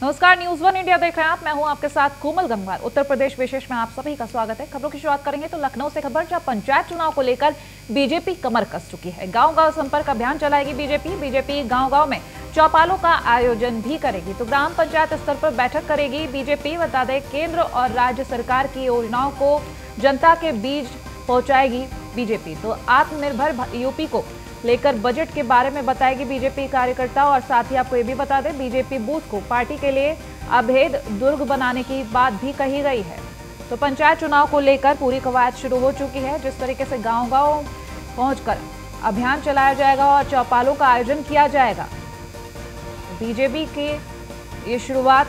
नमस्कार, news one India देख रहे हैं आप। मैं हूं आपके साथ कोमल गंगवार। उत्तर प्रदेश विशेष में आप सभी का स्वागत है। खबरों की शुरुआत करेंगे तो लखनऊ से खबर, जहां पंचायत चुनाव को लेकर बीजेपी कमर कस चुकी है। गांव-गांव संपर्क अभियान चलाएगी बीजेपी गांव-गांव में चौपालों का आयोजन भी करेगी। तो ग्राम पंचायत स्तर पर बैठक करेगी बीजेपी। बता दें, केंद्र और राज्य सरकार की योजनाओं को जनता के बीच पहुंचाएगी बीजेपी। तो आत्मनिर्भर यूपी को लेकर बजट के बारे में बताएगी बीजेपी कार्यकर्ता। और साथ ही आपको ये भी बता दें, बीजेपी बूथ को पार्टी के लिए अभेद दुर्ग बनाने की बात भी कही गई है। तो पंचायत चुनाव को लेकर पूरी कवायद शुरू हो चुकी है। जिस तरीके से गांव-गांव पहुंचकर अभियान चलाया जाएगा और चौपालों का आयोजन किया जाएगा। बीजेपी की ये शुरुआत,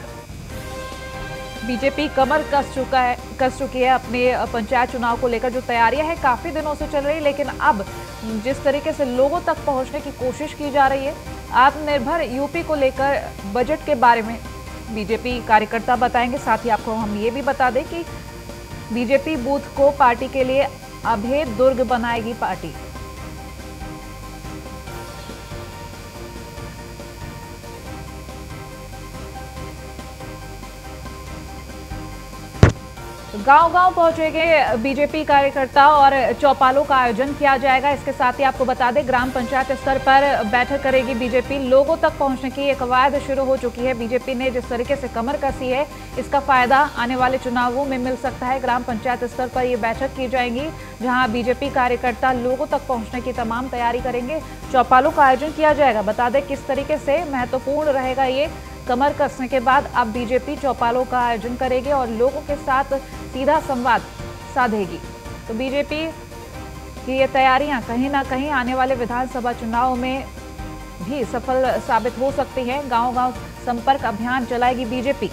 बीजेपी कमर कस चुकी है अपने पंचायत चुनाव को लेकर। जो तैयारियां हैं काफी दिनों से चल रही, लेकिन अब जिस तरीके से लोगों तक पहुंचने की कोशिश की जा रही है, आत्मनिर्भर यूपी को लेकर बजट के बारे में बीजेपी कार्यकर्ता बताएंगे। साथ ही आपको हम ये भी बता दें कि बीजेपी बूथ को पार्टी के लिए अभेद दुर्ग बनाएगी पार्टी। गांव-गांव पहुंचेंगे बीजेपी कार्यकर्ता और चौपालों का आयोजन किया जाएगा। इसके साथ ही आपको बता दें, ग्राम पंचायत स्तर पर बैठक करेगी बीजेपी। लोगों तक पहुंचने की एक कवायद शुरू हो चुकी है। बीजेपी ने जिस तरीके से कमर कसी है, इसका फायदा आने वाले चुनावों में मिल सकता है। ग्राम पंचायत स्तर पर ये बैठक की जाएगी, जहां बीजेपी कार्यकर्ता लोगों तक पहुंचने की तमाम तैयारी करेंगे। चौपालों का आयोजन किया जाएगा। बता दें किस तरीके से महत्वपूर्ण रहेगा ये। कमर कसने के बाद अब बीजेपी चौपालों का आयोजन करेगी और लोगों के साथ सीधा संवाद साधेगी। तो बीजेपी की ये तैयारियां कहीं ना कहीं आने वाले विधानसभा चुनाव में भी सफल साबित हो सकती है। गांव-गांव संपर्क अभियान चलाएगी बीजेपी।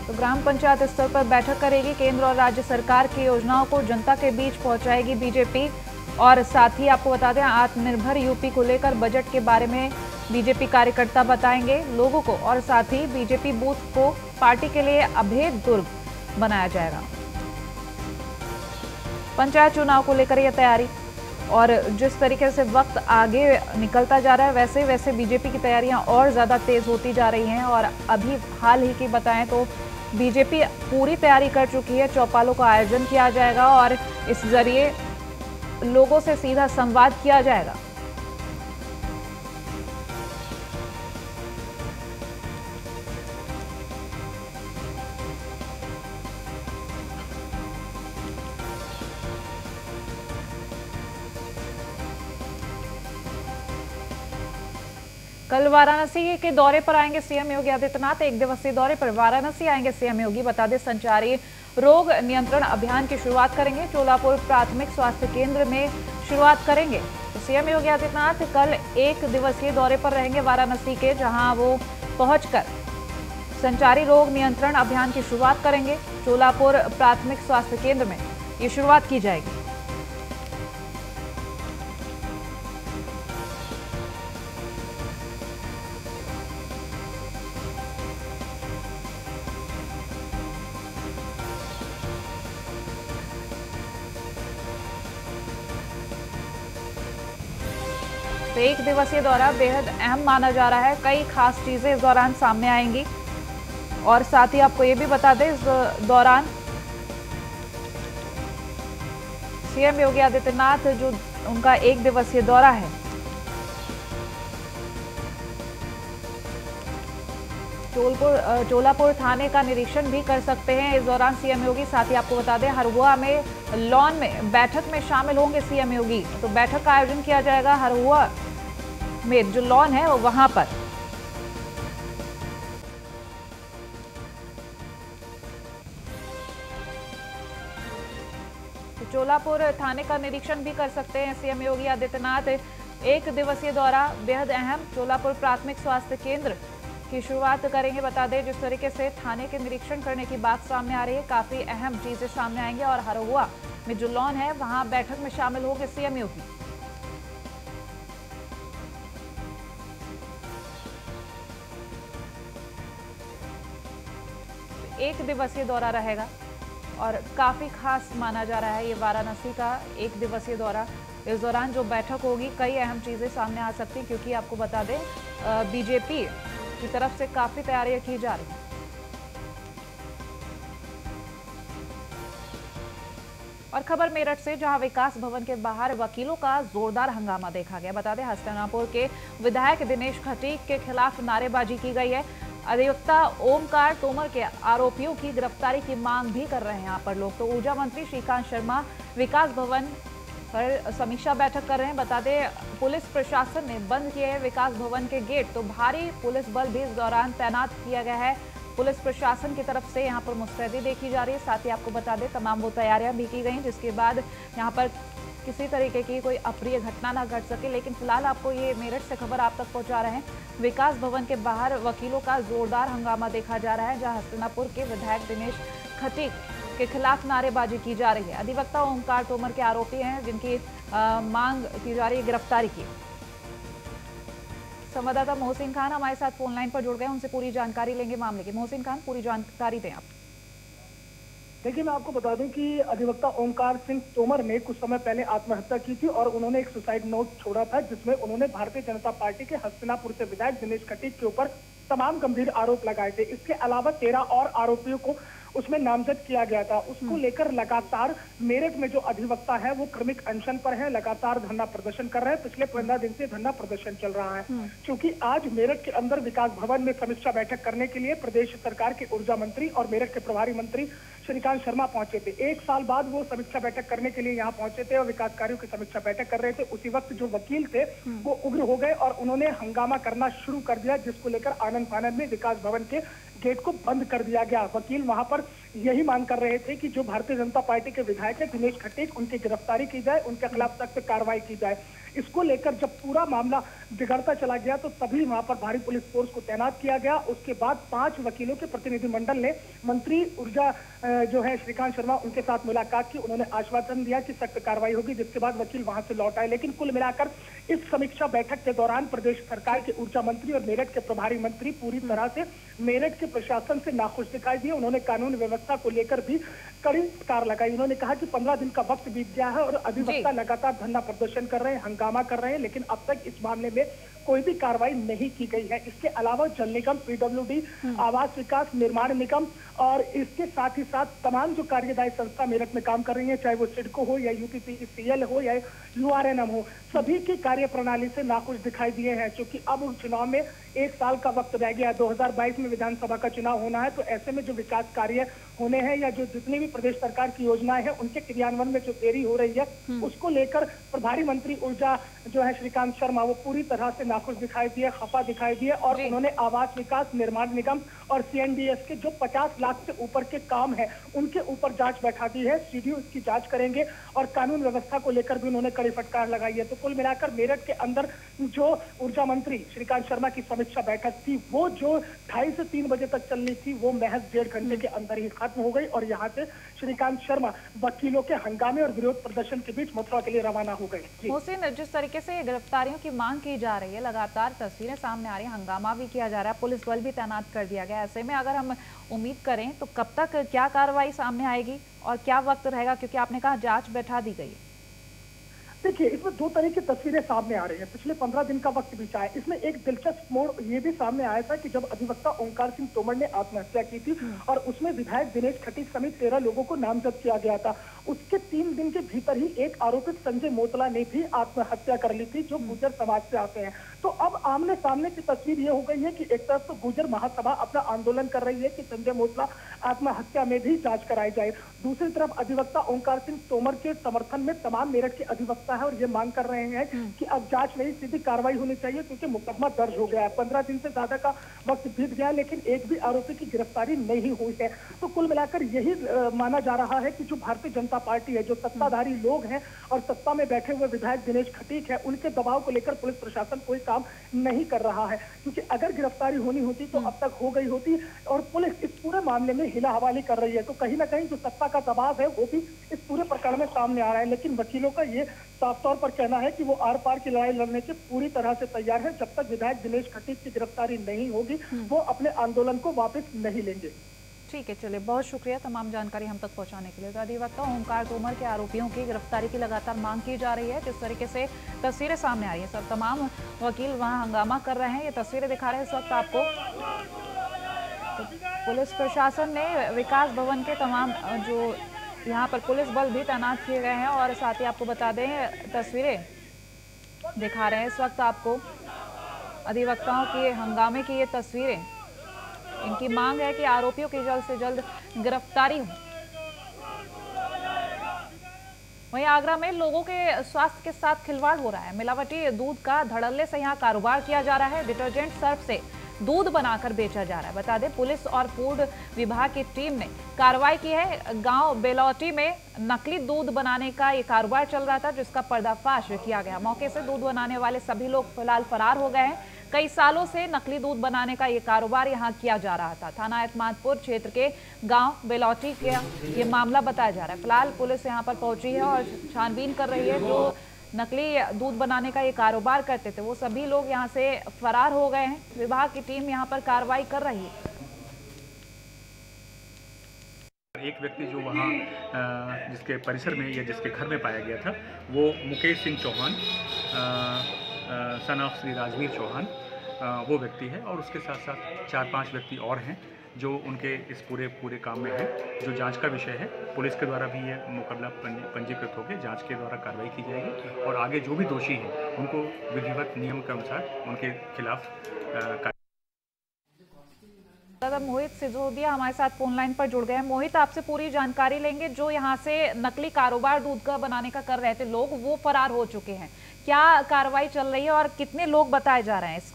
तो ग्राम पंचायत स्तर पर बैठक करेगी। केंद्र और राज्य सरकार की योजनाओं को जनता के बीच पहुंचाएगी बीजेपी। और साथ ही आपको बता दें, आत्मनिर्भर यूपी को लेकर बजट के बारे में बीजेपी कार्यकर्ता बताएंगे लोगों को। और साथ ही बीजेपी बूथ को पार्टी के लिए अभेद दुर्ग बनाया जाएगा। पंचायत चुनाव को लेकर यह तैयारी, और जिस तरीके से वक्त आगे निकलता जा रहा है, वैसे वैसे बीजेपी की तैयारियां और ज्यादा तेज होती जा रही हैं। और अभी हाल ही की बताएं तो बीजेपी पूरी तैयारी कर चुकी है। चौपालों का आयोजन किया जाएगा और इस जरिए लोगों से सीधा संवाद किया जाएगा। कल वाराणसी के दौरे पर आएंगे सीएम योगी आदित्यनाथ। एक दिवसीय दौरे पर वाराणसी आएंगे सीएम योगी। बता दें, संचारी रोग नियंत्रण अभियान की शुरुआत करेंगे। चोलापुर प्राथमिक स्वास्थ्य केंद्र में शुरुआत करेंगे। तो सीएम योगी आदित्यनाथ कल एक दिवसीय दौरे पर रहेंगे वाराणसी के, जहां वो पहुंचकर संचारी रोग नियंत्रण अभियान की शुरुआत करेंगे। चोलापुर प्राथमिक स्वास्थ्य केंद्र में ये शुरुआत की जाएगी। तो एक दिवसीय दौरा बेहद अहम माना जा रहा है। कई खास चीजें इस दौरान सामने आएंगी। और साथ ही आपको ये भी बता दें, इस दौरान सीएम योगी आदित्यनाथ जो उनका एक दिवसीय दौरा है, चोलापुर थाने का निरीक्षण भी कर सकते हैं इस दौरान सीएम योगी। साथ ही आपको बता दें, हरहुआ में लॉन में बैठक में शामिल होंगे सीएम योगी। तो बैठक का आयोजन किया जाएगा हरहुआ में, जो लॉन है वहां पर। तो चोलापुर थाने का निरीक्षण भी कर सकते हैं सीएम योगी आदित्यनाथ। एक दिवसीय दौरा बेहद अहम। चोलापुर प्राथमिक स्वास्थ्य केंद्र की शुरुआत करेंगे। बता दें, जिस तरीके से थाने के निरीक्षण करने की बात सामने आ रही है, काफी अहम चीजें सामने आएंगी। और हरहुआ में जो लॉन है, वहां बैठक में शामिल होंगे सीएम योगी। एक दिवसीय दौरा रहेगा। और काफ़ी खास माना जा रहा है ये वाराणसी का 1 दिवसीय दौरा। इस दौरान जो बैठक होगी कई अहम चीज़ें सामने आ सकती हैं, क्योंकि आपको बता दें बीजेपी की तरफ से काफ़ी तैयारियां की जा रही हैं। और खबर मेरठ से, जहां विकास भवन के बाहर वकीलों का जोरदार हंगामा देखा गया। बता दें हस्तिनापुर के विधायक दिनेश खटीक के खिलाफ नारेबाजी की गई है। अधिवक्ता ओमकार तोमर के आरोपियों की गिरफ्तारी की मांग भी कर रहे हैं यहाँ पर लोग। तो ऊर्जा मंत्री श्रीकांत शर्मा विकास भवन पर समीक्षा बैठक कर रहे हैं। बता दें पुलिस प्रशासन ने बंद किए हैं विकास भवन के गेट, तो भारी पुलिस बल भी इस दौरान तैनात किया गया है। पुलिस प्रशासन की तरफ से यहाँ पर मुस्तैदी देखी जा रही है। साथ ही आपको बता दें तमाम वो तैयारियां भी की गई, जिसके बाद यहाँ पर किसी तरीके की कोई अप्रिय घटना ना घट सके। लेकिन फिलहाल आपको ये मेरठ से खबर आप तक पहुंचा रहे हैं। विकास भवन के बाहर वकीलों का जोरदार हंगामा देखा जा रहा है, जहां हस्तिनापुर के विधायक दिनेश खटीक के खिलाफ नारेबाजी की जा रही है। अधिवक्ता ओमकार तोमर के आरोपी हैं, जिनकी मांग की जा रही है गिरफ्तारी की। संवाददाता मोहसिन खान हमारे साथ फोन लाइन पर जुड़ गए, उनसे पूरी जानकारी लेंगे मामले की। मोहसिन खान, पूरी जानकारी दें आप। देखिए, मैं आपको बता दूं कि अधिवक्ता ओमकार सिंह तोमर ने कुछ समय पहले आत्महत्या की थी और उन्होंने एक सुसाइड नोट छोड़ा था, जिसमें उन्होंने भारतीय जनता पार्टी के हस्तिनापुर से विधायक दिनेश खटीक के ऊपर तमाम गंभीर आरोप लगाए थे। इसके अलावा 13 और आरोपियों को उसमें नामजद किया गया था। उसको लेकर लगातार मेरठ में जो अधिवक्ता है वो क्रमिक अनशन पर है, लगातार धरना प्रदर्शन कर रहे हैं। पिछले 15 दिन से धरना प्रदर्शन चल रहा है, क्योंकि आज मेरठ के अंदर विकास भवन में समीक्षा बैठक करने के लिए प्रदेश सरकार के ऊर्जा मंत्री और मेरठ के प्रभारी मंत्री श्रीकांत शर्मा पहुंचे थे। 1 साल बाद वो समीक्षा बैठक करने के लिए यहाँ पहुंचे थे और विकास कार्यों की समीक्षा बैठक कर रहे थे। उसी वक्त जो वकील थे वो उग्र हो गए और उन्होंने हंगामा करना शुरू कर दिया, जिसको लेकर आनंद फानंद में विकास भवन के गेट को बंद कर दिया गया। वकील वहां पर यही मांग कर रहे थे कि जो भारतीय जनता पार्टी के विधायक है दिनेश खटीक, उनकी गिरफ्तारी की जाए, उनके खिलाफ सख्त कार्रवाई की जाए। इसको लेकर जब पूरा मामला बिगड़ता चला गया तो तभी वहां पर भारी पुलिस फोर्स को तैनात किया गया। उसके बाद 5 वकीलों के प्रतिनिधिमंडल ने मंत्री ऊर्जा जो है श्रीकांत शर्मा, उनके साथ मुलाकात की। उन्होंने आश्वासन दिया कि सख्त कार्रवाई होगी, जिसके बाद वकील वहां से लौट आए। लेकिन कुल मिलाकर इस समीक्षा बैठक के दौरान प्रदेश सरकार के ऊर्जा मंत्री और मेरठ के प्रभारी मंत्री पूरी तरह से मेरठ के प्रशासन से नाखुश दिखाई दिए। उन्होंने कानून व्यवस्था को लेकर भी कड़ी कार लगाई। उन्होंने कहा कि 15 दिन का वक्त बीत गया है और अधिवक्ता लगातार धरना प्रदर्शन कर रहे हैं, हंगामा कर रहे हैं, लेकिन अब तक इस मामले में कोई भी कार्रवाई नहीं की गई है। इसके अलावा जल निगम, पीडब्ल्यूडी, आवास विकास, निर्माण निगम और इसके साथ ही साथ तमाम जो कार्यदायी संस्था मेरठ में काम कर रही है, चाहे वो सिडको हो या यूपीपीसीएल हो या यूआरएनएम हो, सभी की कार्य प्रणाली से नाखुश दिखाई दिए हैं। क्योंकि अब उस चुनाव में 1 साल का वक्त रह गया। 2022 में विधानसभा का चुनाव होना है, तो ऐसे में जो विकास कार्य होने हैं या जो जितनी भी प्रदेश सरकार की योजनाएं हैं उनके क्रियान्वयन में जो देरी हो रही है, उसको लेकर प्रभारी मंत्री ऊर्जा जो है श्रीकांत शर्मा वो पूरी तरह से नाखुश दिखाई दिए, खफा दिखाई दिए और उन्होंने आवास विकास, निर्माण निगम और सीएनडीएस के जो 50 लाख से ऊपर के काम है उनके ऊपर जांच बैठा दी है। सीडीओ इसकी जांच करेंगे और कानून व्यवस्था को लेकर भी उन्होंने कड़ी फटकार लगाई है। तो कुल मिलाकर मेरठ के अंदर जो ऊर्जा मंत्री श्रीकांत शर्मा की समीक्षा बैठक थी वो जो 2:30 से 3 बजे तक चलनी थी वो महज 1.5 घंटे के अंदर ही खत्म हो गई और यहाँ से श्रीकांत शर्मा वकीलों के हंगामे और विरोध प्रदर्शन के बीच मथुरा के लिए रवाना हो गए। मोहसिन, जिस तरीके से गिरफ्तारियों की मांग की जा रही है, लगातार तस्वीरें सामने आ रही है, हंगामा भी किया जा रहा है, पुलिस बल भी तैनात कर दिया गया, ऐसे में अगर हम उम्मीद करें तो कब तक क्या कार्रवाई सामने आएगी और क्या वक्त रहेगा, क्योंकि आपने कहा जांच बैठा दी गई है? देखिए, इसमें 2 तरह की तस्वीरें सामने आ रही हैं। पिछले 15 दिन का वक्त बीता है। इसमें एक दिलचस्प मोड़ ये भी सामने आया था कि जब अधिवक्ता ओमकार सिंह तोमर ने आत्महत्या की थी और उसमें विधायक दिनेश खटीक समेत 13 लोगों को नामजद किया गया था, उसके 3 दिन के भीतर ही एक आरोपित संजय मोतला ने भी आत्महत्या कर ली थी, जो गुर्जर समाज से आते हैं। तो अब आमने सामने की तस्वीर ये हो गई है कि एक तरफ तो गुर्जर महासभा अपना आंदोलन कर रही है कि संजय मोतला आत्महत्या में भी जांच कराई जाए, दूसरी तरफ अधिवक्ता ओमकार सिंह तोमर के समर्थन में तमाम मेरठ के अधिवक्ता है और ये मांग कर रहे हैं कि अब जांच नहीं, सीधी कार्रवाई होनी चाहिए, क्योंकि मुकदमा दर्ज हो गया है। 15 दिन से ज्यादा का वक्त बीत गया, लेकिन एक भी आरोपी की गिरफ्तारी नहीं हुई है। तो कुल मिलाकर यही माना जा रहा है कि जो भारतीय जनता पार्टी है, जो सत्ताधारी लोग हैं और सत्ता में बैठे हुए विधायक दिनेश खटीक है, उनके दबाव को लेकर पुलिस प्रशासन कोई काम नहीं कर रहा है। क्योंकि अगर गिरफ्तारी होनी होती तो अब तक हो गई होती और पुलिस इस पूरे मामले में हिला हवाली कर रही है। तो कहीं ना कहीं जो सत्ता का दबाव है वो भी इस पूरे प्रकरण में सामने आ रहा है। लेकिन वकीलों का ये साफ तौर पर कहना है कि वो आर पार की लड़ाई लड़ने के पूरी तरह से तैयार है। जब तक विधायक दिनेश खटीक की गिरफ्तारी नहीं होगी वो अपने आंदोलन को वापस नहीं लेंगे। ठीक है, चलिए, बहुत शुक्रिया तमाम जानकारी हम तक पहुंचाने के लिए। तो अधिवक्ता ओमकार तोमर के आरोपियों की गिरफ्तारी की लगातार मांग की जा रही है। किस तरीके से तस्वीरें सामने आ रही है, सब तमाम वकील वहां हंगामा कर रहे हैं। ये तस्वीरें दिखा रहे हैं इस वक्त आपको। तो पुलिस प्रशासन ने विकास भवन के तमाम जो यहाँ पर पुलिस बल भी तैनात किए गए हैं। और साथ ही आपको बता दें, तस्वीरें दिखा रहे हैं इस वक्त आपको अधिवक्ताओं के हंगामे की ये तस्वीरें। इनकी मांग है कि आरोपियों की जल्द से जल्द गिरफ्तारी हो। वहीं आगरा में लोगों के स्वास्थ्य के साथ खिलवाड़ हो रहा है। मिलावटी दूध का धड़ल्ले से यहाँ कारोबार किया जा रहा है। डिटर्जेंट सर्फ से दूध बनाकर बेचा जा रहा है। बता दें, पुलिस और फूड विभाग की टीम ने कार्रवाई की है। गांव बेलौटी में नकली दूध बनाने का ये कारोबार चल रहा था, जिसका पर्दाफाश किया गया। मौके से दूध बनाने वाले सभी लोग फिलहाल फरार हो गए हैं। कई सालों से नकली दूध बनाने का ये कारोबार यहाँ किया जा रहा था। थाना एतमादपुर क्षेत्र के गांव बेलौटी का ये मामला बताया जा रहा है। फिलहाल पुलिस यहाँ पर पहुंची है और छानबीन कर रही है। जो नकली दूध बनाने का ये कारोबार करते थे, वो सभी लोग यहाँ से फरार हो गए हैं। विभाग की टीम यहाँ पर कार्रवाई कर रही है। एक व्यक्ति जो वहाँ जिसके परिसर में या जिसके घर में पाया गया था, वो मुकेश सिंह चौहान सन ऑफ श्री राजवीर चौहान वो व्यक्ति है। और उसके साथ साथ 4-5 व्यक्ति और हैं जो उनके इस पूरे काम में है, जो जांच का विषय है। पुलिस के द्वारा भी ये मुकदमा पंजीकृत होकर जांच के द्वारा कार्रवाई की जाएगी और आगे जो भी दोषी हैं उनको विधिवत नियम के अनुसार उनके खिलाफ मोहित सिसोदिया हमारे साथ फोन लाइन पर जुड़ गए हैं। मोहित, आपसे पूरी जानकारी लेंगे। जो यहाँ से नकली कारोबार दूध का बनाने का कर रहे थे लोग, वो फरार हो चुके हैं। क्या कार्रवाई चल रही है और कितने लोग बताए जा रहे हैं इस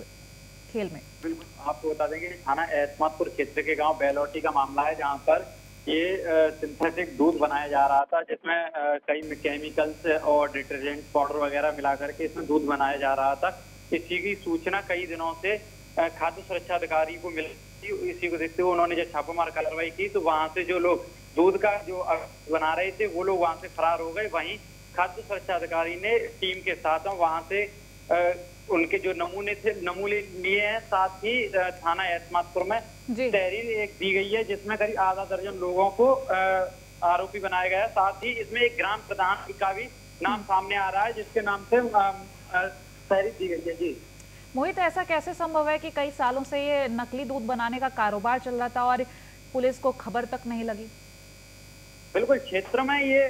खेल में? बिल्कुल, आपको बता देंगे थाना एतमादपुर क्षेत्र के गांव बेलौटी का मामला है, जहां पर ये सिंथेटिक दूध बनाया जा रहा था, जिसमें कई केमिकल्स और डिटर्जेंट पाउडर वगैरह मिला करके इसमें दूध बनाया जा रहा था। इसी की सूचना कई दिनों से खाद्य सुरक्षा अधिकारी को मिली। इसी को देखते हुए उन्होंने जब छापामार कार्रवाई की तो वहां से जो लोग दूध का जो बना रहे थे वो लोग वहां से फरार हो गए। वहीं खाद्य सुरक्षा अधिकारी ने टीम के साथ वहां से उनके जो नमूने लिए हैं। साथ ही थाना एतमादपुर में तहरीर एक दी गई है, जिसमें करीब आधा दर्जन लोगों को आरोपी बनाया गया है। साथ ही इसमें एक ग्राम प्रधान का भी नाम सामने आ रहा है, जिसके नाम से तहरीर दी गई है। जी मोहित, ऐसा कैसे संभव है कि कई सालों से ये नकली दूध बनाने का कारोबार चल रहा था और पुलिस को खबर तक नहीं लगी? बिल्कुल, क्षेत्र में ये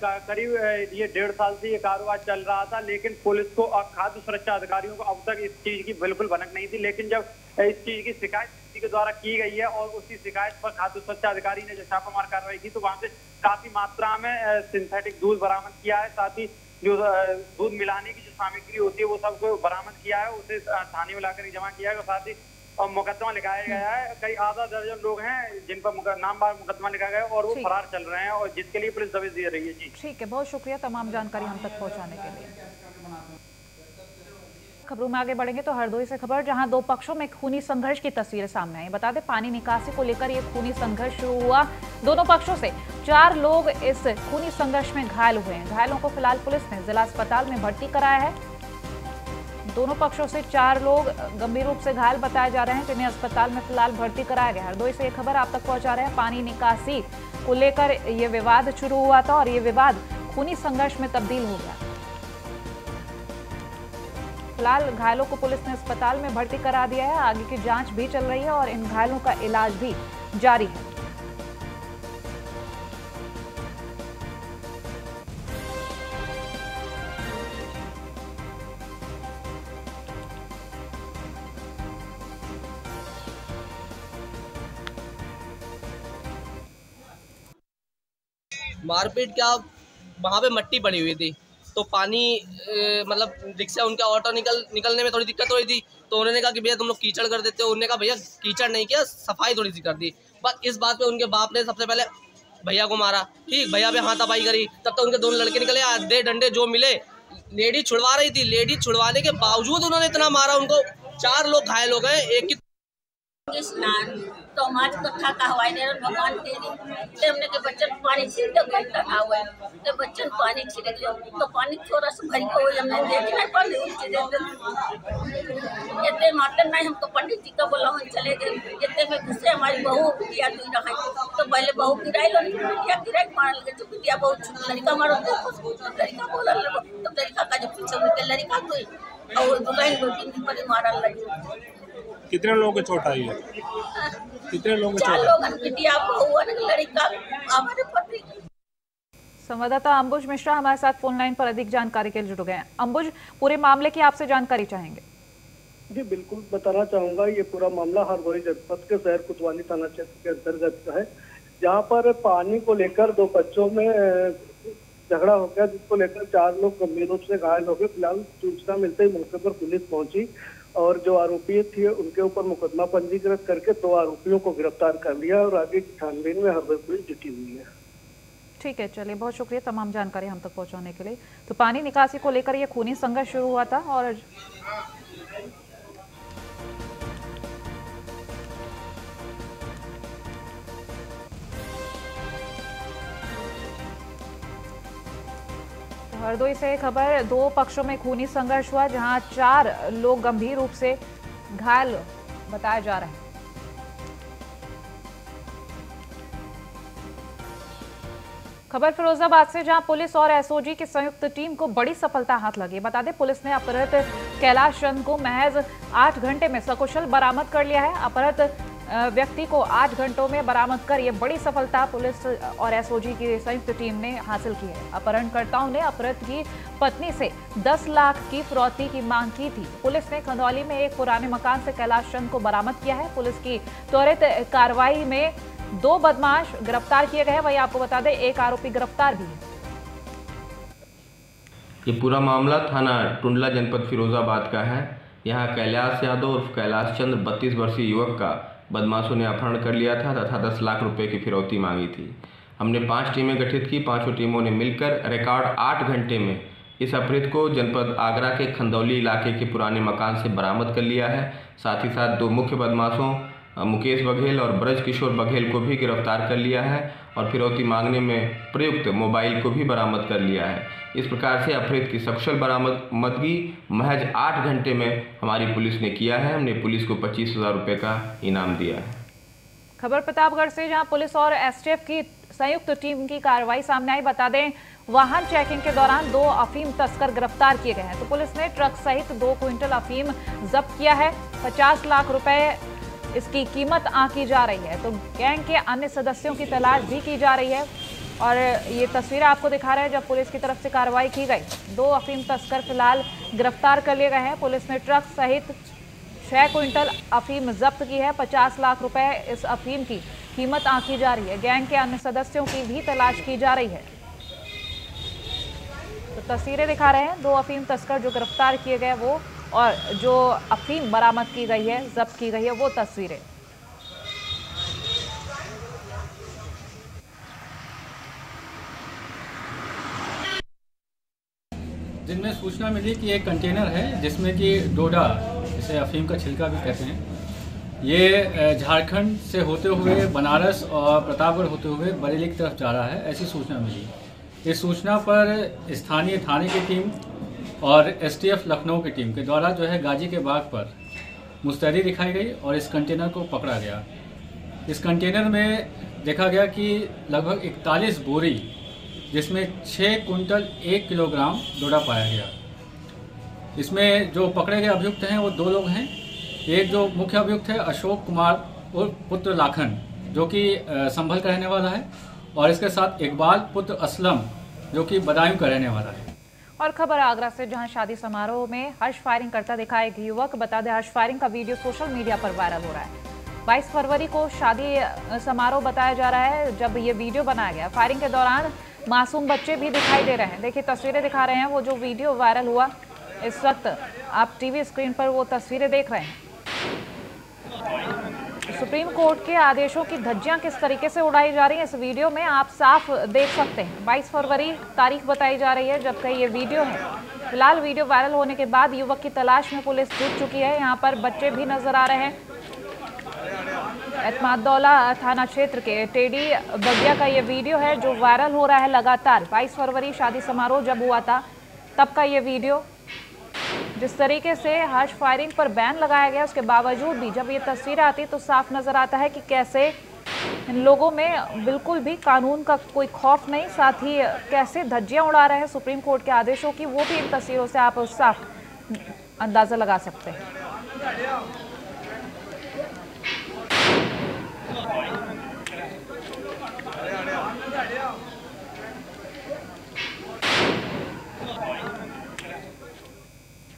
करीब 1.5 साल से ये कारोबार चल रहा था, लेकिन पुलिस को और खाद्य सुरक्षा अधिकारियों को अब तक इस चीज की बिल्कुल भनक नहीं थी। लेकिन जब इस चीज की शिकायत किसी के द्वारा की गई है और उसी शिकायत पर खाद्य सुरक्षा अधिकारी ने जो छापामार कार्रवाई की, तो वहां से काफी मात्रा में सिंथेटिक दूध बरामद किया है। साथ ही जो दूध मिलाने की जो सामग्री होती है वो सबको बरामद किया है, उसे थाने में लाकर जमा किया है। साथ ही और मुकदमा लिखाया गया है। कई आधा दर्जन लोग हैं जिन पर नामवार मुकदमा लिखा गया है और वो फरार चल रहे हैं, और जिसके लिए पुलिस दबिश दे रही है। जी ठीक है, बहुत शुक्रिया तमाम जानकारी हम तक पहुंचाने के लिए। खबरों में आगे बढ़ेंगे तो हरदोई से खबर, जहां दो पक्षों में खूनी संघर्ष की तस्वीरें सामने आई। बता दें, पानी निकासी को लेकर ये खूनी संघर्ष शुरू हुआ। दोनों पक्षों से 4 लोग इस खूनी संघर्ष में घायल हुए हैं। घायलों को फिलहाल पुलिस ने जिला अस्पताल में भर्ती कराया है। दोनों पक्षों से 4 लोग गंभीर रूप से घायल बताए जा रहे हैं, जिन्हें अस्पताल में फिलहाल भर्ती कराया गया है। हरदोई से ये खबर आप तक पहुंचा रहे हैं। पानी निकासी को लेकर ये विवाद शुरू हुआ था और ये विवाद खूनी संघर्ष में तब्दील हो गया। फिलहाल घायलों को पुलिस ने अस्पताल में भर्ती करा दिया है। आगे की जांच भी चल रही है और इन घायलों का इलाज भी जारी है। मारपीट क्या, वहाँ पे मट्टी पड़ी हुई थी तो पानी मतलब रिक्शा उनका ऑटो निकलने में थोड़ी दिक्कत हो रही थी, तो उन्होंने कहा कि भैया तुम लोग कीचड़ कर देते हो। उन्होंने कहा भैया कीचड़ नहीं किया, सफाई थोड़ी सी कर दी। बस इस बात पे उनके बाप ने सबसे पहले भैया को मारा। ठीक, भैया पे हाथापाई करी, तब तक उनके 2 लड़के निकले, आधे डंडे जो मिले। लेडी छुड़वा रही थी, लेडी छुड़वाने के बावजूद उन्होंने इतना मारा उनको। 4 लोग घायल हो गए। एक की स्नान तो माच कट्ठा का हवाई दे भगवान तेरी ते हमने के बच्चन पानी छिड़क घंटा ना हुए ते बच्चन पानी छिड़क लो तो पानी थोड़ा सा भरी को हमने देखी नहीं पानी उल्टी दे इतने मातन नहीं हमको पंडित जी का बोला हम चले गए इतने में घुसे हमारी बहू बिटिया तू रहा तो पहले बहू गिराई लो बिटिया गिराई मार लगे जो बिटिया बहुत लड़का मारो देखो लड़का बोला तो लड़का का जो पीछे उनके लड़का तो और दुल्हन बेटी पर मारने लगी। कितने लोगों को चोट आई है? कितने लोगों को चोट? 4 लोग बिटिया बहू और लड़का हमारे पति। संवाददाता अंबुज मिश्रा हमारे साथ फोन लाइन पर अधिक जानकारी के लिए जुड़ गए हैं। अंबुज, पूरे मामले की आपसे जानकारी चाहेंगे। जी बिल्कुल बताना चाहूंगा, ये पूरा मामला हरदोई जनपद के शहर कोतवाली थाना क्षेत्र के अंतर्गत का है, जहां पर पानी को लेकर 2 बच्चों में झगड़ा हो गया, जिसको लेकर 4 लोग गंभीर रूप से घायल हो गए। फिलहाल सूचना मिलते ही मौके पर पुलिस पहुंची और जो आरोपी थे उनके ऊपर मुकदमा पंजीकृत करके 2 आरोपियों को गिरफ्तार कर लिया और आगे की छानबीन में हरदोई पुलिस जुटी हुई है। ठीक है, चलिए, बहुत शुक्रिया तमाम जानकारी हम तक पहुंचाने के लिए। तो पानी निकासी को लेकर यह खूनी संघर्ष शुरू हुआ था और हरदोई से खबर, 2 पक्षों में खूनी संघर्ष हुआ, जहां 4 लोग गंभीर रूप से घायल बताए जा रहे हैं। खबर फिरोजाबाद से, जहां पुलिस और एसओजी की संयुक्त टीम को बड़ी सफलता हाथ लगी। बता दें, पुलिस ने अपहृत कैलाश चंद को महज 8 घंटे में सकुशल बरामद कर लिया है। अपहृत व्यक्ति को 8 घंटों में बरामद कर ये बड़ी सफलता पुलिस और एसओजी की संयुक्त टीम ने हासिल की है। अपहरणकर्ताओं ने अपहृत की पत्नी से 10 लाख की फिरौती की मांग की थी। पुलिस ने खंदौली में एक पुराने मकान से कैलाश चंद को बरामद किया है। पुलिस की त्वरित कार्रवाई में 2 बदमाश गिरफ्तार किए गए हैं। वही आपको बता दें, 1 आरोपी गिरफ्तार भी है। ये पूरा मामला थाना टुंडला जनपद फिरोजाबाद का है। यहाँ कैलाश यादव उर्फ कैलाश चंद्र 32 वर्षीय युवक का बदमाशों ने अपहरण कर लिया था तथा 10 लाख रुपए की फिरौती मांगी थी। हमने 5 टीमें गठित की। 5 टीमों ने मिलकर रिकॉर्ड 8 घंटे में इस अपहृत को जनपद आगरा के खंदौली इलाके के पुराने मकान से बरामद कर लिया है। साथ ही साथ 2 मुख्य बदमाशों मुकेश बघेल और ब्रज किशोर बघेल को भी गिरफ्तार कर लिया है और फिरौती मांगने में प्रयुक्त मोबाइल को भी बरामद कर लिया है। इस प्रकार से अपहृत की सकुशल बरामदगी महज 8 घंटे में हमारी पुलिस ने किया है। हमने पुलिस को 25,000 रुपये का इनाम दिया है। खबर प्रतापगढ़ से, जहां पुलिस और एसटीएफ की संयुक्त टीम की कार्रवाई सामने आई। बता दें, वाहन चेकिंग के दौरान 2 अफीम तस्कर गिरफ्तार किए गए हैं। तो पुलिस ने ट्रक सहित 2 क्विंटल अफीम जब्त किया है। 50 लाख रुपए इसकी कीमत आंकी जा रही है। तो गैंग के अन्य सदस्यों की तलाश भी की जा रही है और ये तस्वीरें आपको दिखा रहे हैं जब पुलिस की तरफ से कार्रवाई की गई। 2 अफीम तस्कर फिलहाल गिरफ्तार कर लिए गए हैं। पुलिस ने ट्रक सहित 6 क्विंटल अफीम जब्त की है। 50 लाख रुपए इस अफीम की कीमत आंकी जा रही है। गैंग के अन्य सदस्यों की भी तलाश की जा रही है। तो तस्वीरें दिखा रहे हैं 2 अफीम तस्कर जो गिरफ्तार किए गए वो, और जो अफीम बरामद की गई है, जब्त की गई है, वो तस्वीरें। जिनमें सूचना मिली कि एक कंटेनर है जिसमें कि डोडा, जिसे अफीम का छिलका भी कहते हैं, ये झारखंड से होते हुए बनारस और प्रतापगढ़ होते हुए बरेली की तरफ जा रहा है, ऐसी सूचना मिली। इस सूचना पर स्थानीय थाने की टीम और एसटीएफ लखनऊ की टीम के द्वारा जो है गाजी के बाग पर मुस्तैदी दिखाई गई और इस कंटेनर को पकड़ा गया। इस कंटेनर में देखा गया कि लगभग 41 बोरी, जिसमें 6 कुंटल 1 किलोग्राम डोडा पाया गया। इसमें जो पकड़े गए अभियुक्त हैं वो 2 लोग हैं। एक जो मुख्य अभियुक्त है अशोक कुमार और पुत्र लाखन, जो कि संभल का रहने वाला है, और इसके साथ इकबाल पुत्र असलम, जो कि बदायूं का रहने वाला है। और खबर आगरा से, जहां शादी समारोह में हर्ष फायरिंग करता दिखा एक युवक। बता दें, हर्ष फायरिंग का वीडियो सोशल मीडिया पर वायरल हो रहा है। 22 फरवरी को शादी समारोह बताया जा रहा है जब ये वीडियो बनाया गया। फायरिंग के दौरान मासूम बच्चे भी दिखाई दे रहे हैं। देखिए, तस्वीरें दिखा रहे हैं वो जो वीडियो वायरल हुआ। इस वक्त आप टीवी स्क्रीन पर वो तस्वीरें देख रहे हैं। सुप्रीम कोर्ट के आदेशों की धज्जियां किस तरीके से उड़ाई जा रही हैं, इस वीडियो में आप साफ देख सकते हैं। 22 फरवरी तारीख बताई जा रही है जबकि ये वीडियो है। फिलहाल वीडियो वायरल होने के बाद युवक की तलाश में पुलिस जुट चुकी है। यहाँ पर बच्चे भी नजर आ रहे हैं। एतमादौला थाना क्षेत्र के टेडी बगिया का ये वीडियो है जो वायरल हो रहा है लगातार। 22 फरवरी शादी समारोह जब हुआ था तब का ये वीडियो। जिस तरीके से हार्श फायरिंग पर बैन लगाया गया उसके बावजूद भी जब ये तस्वीरें आती तो साफ नजर आता है कि कैसे इन लोगों में बिल्कुल भी कानून का कोई खौफ नहीं, साथ ही कैसे धज्जियां उड़ा रहे हैं सुप्रीम कोर्ट के आदेशों की, वो भी इन तस्वीरों से आप साफ अंदाजा लगा सकते हैं।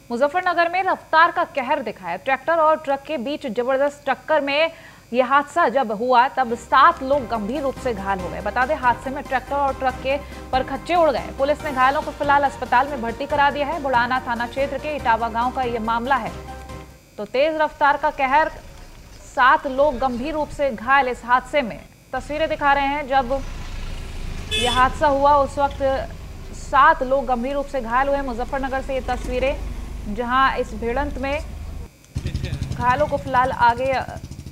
मुजफ्फरनगर में रफ्तार का कहर दिखाया। ट्रैक्टर और ट्रक के बीच जबरदस्त टक्कर में यह हादसा जब हुआ तब 7 लोग गंभीर रूप से घायल हो गए। बता दें हादसे में ट्रैक्टर और ट्रक के परखच्चे उड़ गए। पुलिस ने घायलों को फिलहाल अस्पताल में भर्ती करा दिया है। बुढ़ाना थाना क्षेत्र के इटावा गांव का यह मामला है। तो तेज रफ्तार का कहर, 7 लोग गंभीर रूप से घायल इस हादसे में। तस्वीरें दिखा रहे हैं जब यह हादसा हुआ उस वक्त 7 लोग गंभीर रूप से घायल हुए। मुजफ्फरनगर से ये तस्वीरें जहां इस भिड़ंत में घायलों को फिलहाल आगे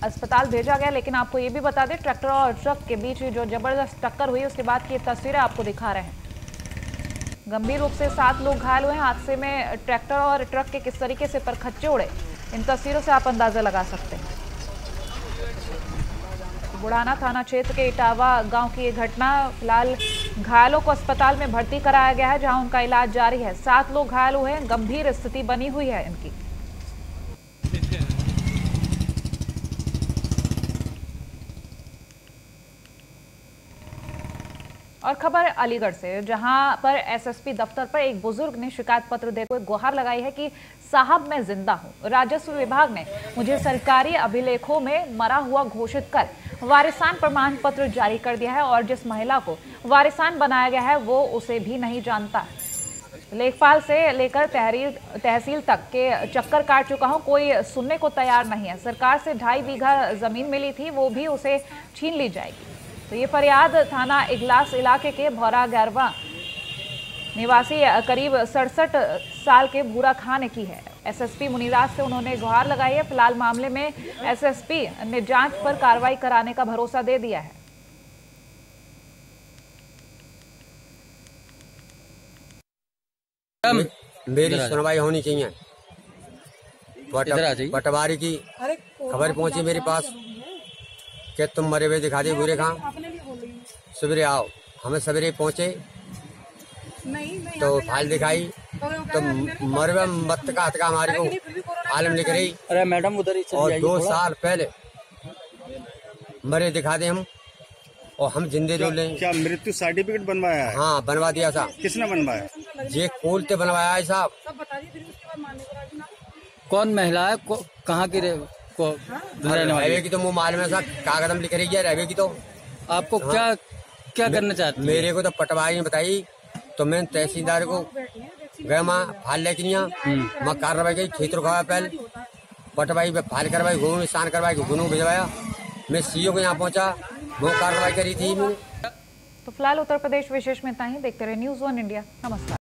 अस्पताल भेजा गया। लेकिन आपको ये भी बता दें ट्रैक्टर और ट्रक के बीच जो जबरदस्त टक्कर हुई उसके बाद की तस्वीरें आपको दिखा रहे हैं। गंभीर रूप से 7 लोग घायल हुए। हादसे में ट्रैक्टर और ट्रक के किस तरीके से परखच्चे उड़े इन तस्वीरों से आप अंदाजा लगा सकते हैं। बुढ़ाना थाना क्षेत्र के इटावा गांव की ये घटना। फिलहाल घायलों को अस्पताल में भर्ती कराया गया है जहां उनका इलाज जारी है। 7 लोग घायल हुए हैं, गंभीर स्थिति बनी हुई है इनकी। और खबर अलीगढ़ से जहां पर एसएसपी दफ्तर पर एक बुजुर्ग ने शिकायत पत्र देते हुए गुहार लगाई है कि साहब मैं जिंदा हूं। राजस्व विभाग ने मुझे सरकारी अभिलेखों में मरा हुआ घोषित कर वारिसान प्रमाण पत्र जारी कर दिया है और जिस महिला को वारिसान बनाया गया है वो उसे भी नहीं जानता। लेखपाल से लेकर तहसील तक के चक्कर काट चुका हूं, कोई सुनने को तैयार नहीं है। सरकार से 2.5 बीघा जमीन मिली थी वो भी उसे छीन ली जाएगी। तो ये फरियाद थाना इगलास इलाके के भौरा गैरवा निवासी करीब 67 साल के भूरा खां ने की है। एसएसपी मुनीराज से उन्होंने गुहार लगाई है। फिलहाल मामले में एसएसपी ने जांच पर कार्रवाई कराने का भरोसा दे दिया है। मेरी सुनवाई होनी चाहिए। पटवारी की खबर पहुंची मेरे पास कि तुम मरे हुए दिखा दे भूरे खां, सवेरे आओ। हमें सवेरे पहुंचे तो फाइल दिखाई तो मरे हुए मत का हमारे को आलम लिख रही। अरे मैडम उधर ही और 2 साल पहले मरे दिखा दे हम और हम जिंदे जो लें। क्या मृत्यु सर्टिफिकेट बनवाया है? हाँ बनवा दिया साहब। किसने बनवाया? ये कोल ते बनवाया है साहब। कौन महिला है, कहाँ की रहवे की तो मुँह मालूम है साहब, कागज हम लिख रही है रहवे की। तो आपको क्या क्या करना चाहते? मेरे को तो पटवारी ने बताई तो मैं तहसीलदार को गए माँ फाल लेके नहीं मैं कार्रवाई की खेत रुकवाया पहले पटवाई पे फाल करवाई घूमू निशान करवाई घूमू भिजवाया। मैं सीओ को यहाँ पहुँचा वो कार्रवाई करी थी मैंने। तो फिलहाल उत्तर प्रदेश विशेष में इतना ही। देखते रहे न्यूज़ 1 इंडिया। नमस्कार।